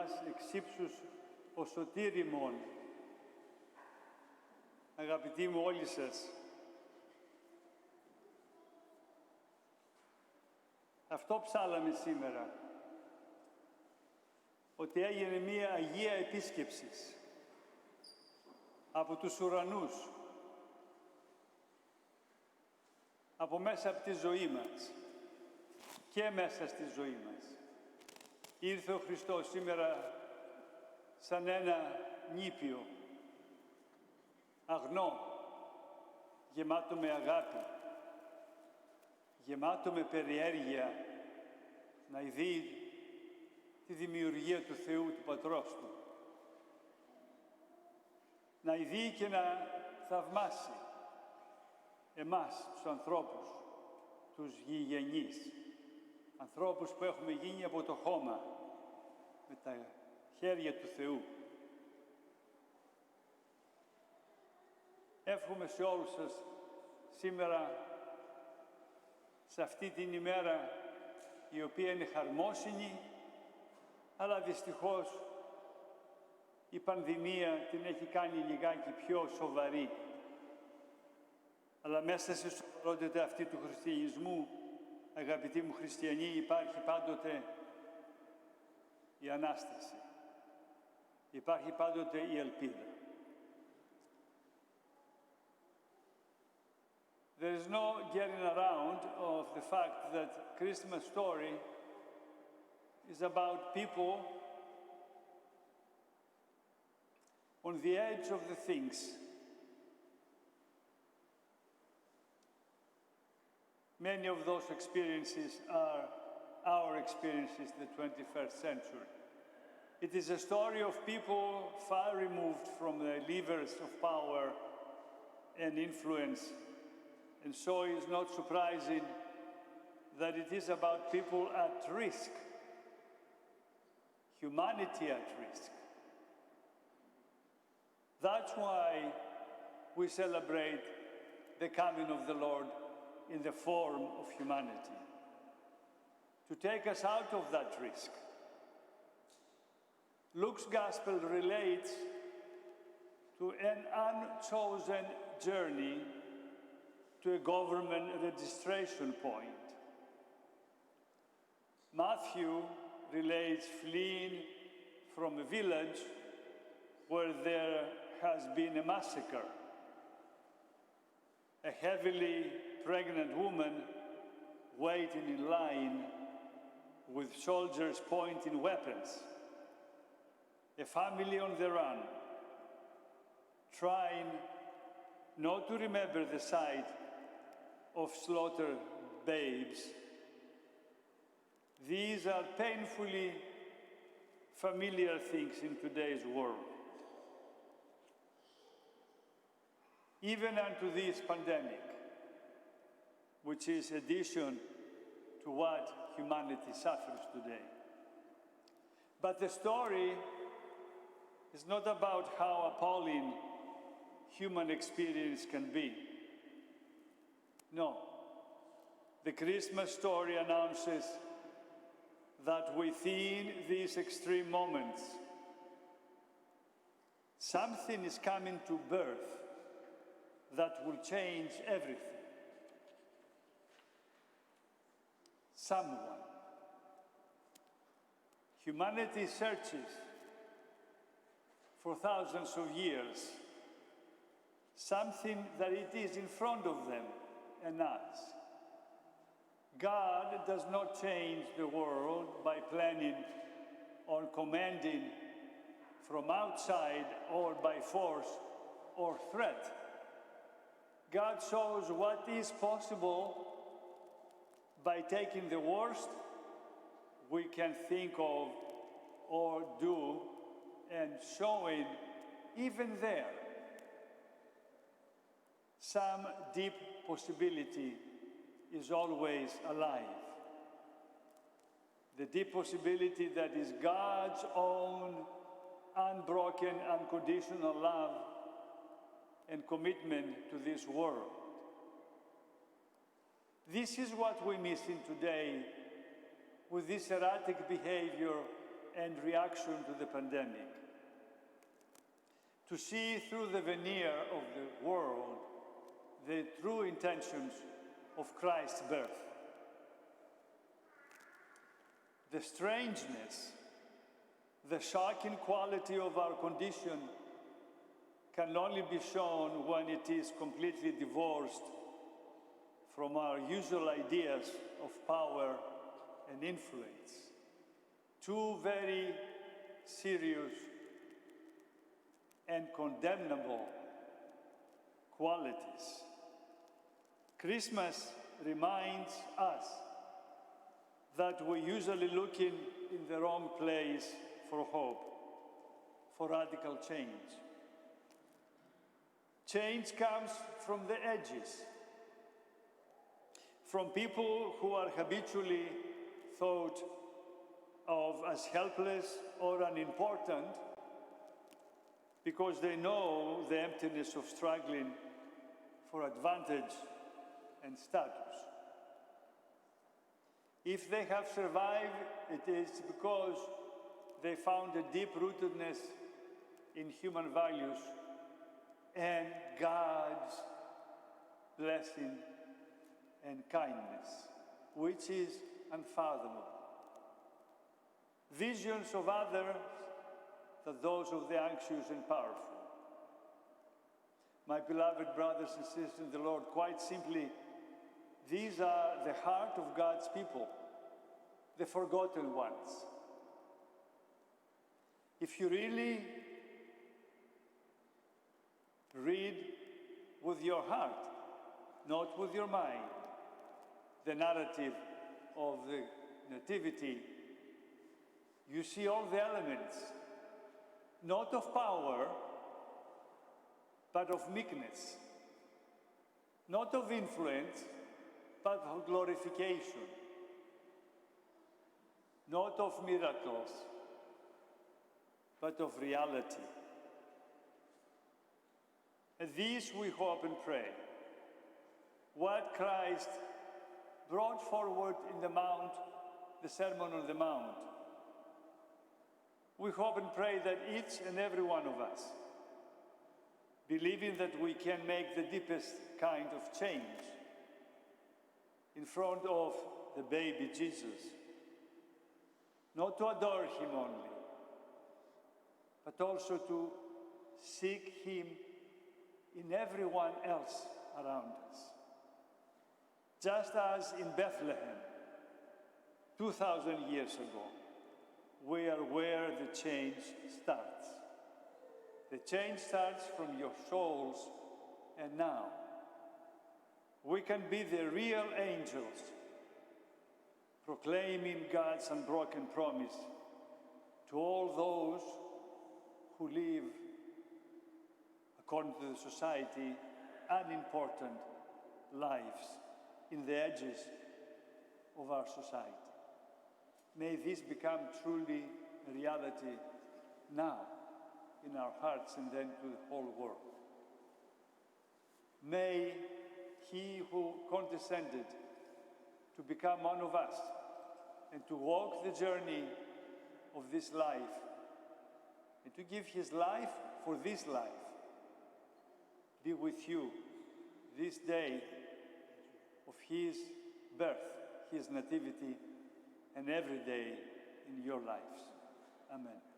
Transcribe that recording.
μας εξ ύψους ο σωτήρ ημών. Αγαπητοί μου όλοι σας, αυτό ψάλαμε σήμερα, ότι έγινε μία Αγία Επίσκεψη από τους ουρανούς, από μέσα από τη ζωή μας και μέσα στη ζωή μας. Ήρθε ο Χριστός σήμερα σαν ένα νήπιο, αγνό, γεμάτο με αγάπη, γεμάτο με περιέργεια, να δει τη δημιουργία του Θεού, του Πατρός Του. Να δει και να θαυμάσει εμάς, τους ανθρώπους, τους γηγενείς, ανθρώπους που έχουμε γίνει από το χώμα, με τα χέρια του Θεού. Εύχομαι σε όλους σας σήμερα, σε αυτή την ημέρα, η οποία είναι χαρμόσυνη, αλλά δυστυχώς η πανδημία την έχει κάνει λιγάκι πιο σοβαρή. Αλλά μέσα στη σοβαρότητα αυτή του χριστιανισμού, αγαπητοί μου χριστιανοί, υπάρχει πάντοτε η Ανάσταση. Υπάρχει πάντοτε η ελπίδα. There is no getting around of the fact that Christmas story is about people on the edge of the things. Many of those experiences are our experiences in the 21st century. It is a story of people far removed from the levers of power and influence, and so it is not surprising that it is about people at risk, humanity at risk. That's why we celebrate the coming of the Lord in the form of humanity, to take us out of that risk. Luke's Gospel relates to an unchosen journey to a government registration point. Matthew relates fleeing from a village where there has been a massacre. A heavily pregnant woman waiting in line with soldiers pointing weapons. A family on the run, trying not to remember the sight of slaughtered babes. These are painfully familiar things in today's world. Even unto this pandemic, which is addition to what humanity suffers today. But the story is not about how appalling human experience can be. No. The Christmas story announces that within these extreme moments, something is coming to birth that will change everything. Someone. Humanity searches for thousands of years something that it is in front of them and us. God does not change the world by planning or commanding from outside or by force or threat. God shows what is possible by taking the worst we can think of or do and showing even there some deep possibility is always alive. The deep possibility that is God's own unbroken, unconditional love and commitment to this world. This is what we miss in today with this erratic behavior and reaction to the pandemic. To see through the veneer of the world the true intentions of Christ's birth. The strangeness, the shocking quality of our condition can only be shown when it is completely divorced from our usual ideas of power and influence. Two very serious and condemnable qualities. Christmas reminds us that we're usually looking in the wrong place for hope, for radical change. Change comes from the edges, from people who are habitually thought of as helpless or unimportant because they know the emptiness of struggling for advantage and status. If they have survived, it is because they found a deep-rootedness in human values and God's blessing and kindness, which is unfathomable. Visions of others are those of the anxious and powerful. My beloved brothers and sisters in the Lord, quite simply, these are the heart of God's people, the forgotten ones. If you really read with your heart, not with your mind, the narrative of the Nativity, you see all the elements, not of power, but of meekness, not of influence, but of glorification, not of miracles, but of reality. And these we hope and pray. What Christ brought forward in the Mount, the Sermon on the Mount, we hope and pray that each and every one of us, believing that we can make the deepest kind of change in front of the baby Jesus, not to adore him only, but also to seek him in everyone else around us. Just as in Bethlehem, 2,000 years ago, we are where the change starts. The change starts from your souls, and now we can be the real angels, proclaiming God's unbroken promise to all those who live according to the society unimportant lives in the edges of our society. May this become truly a reality now in our hearts and then to the whole world. May he who condescended to become one of us and to walk the journey of this life and to give his life for this life be with you this day of his birth, his nativity, and every day in your lives. Amen.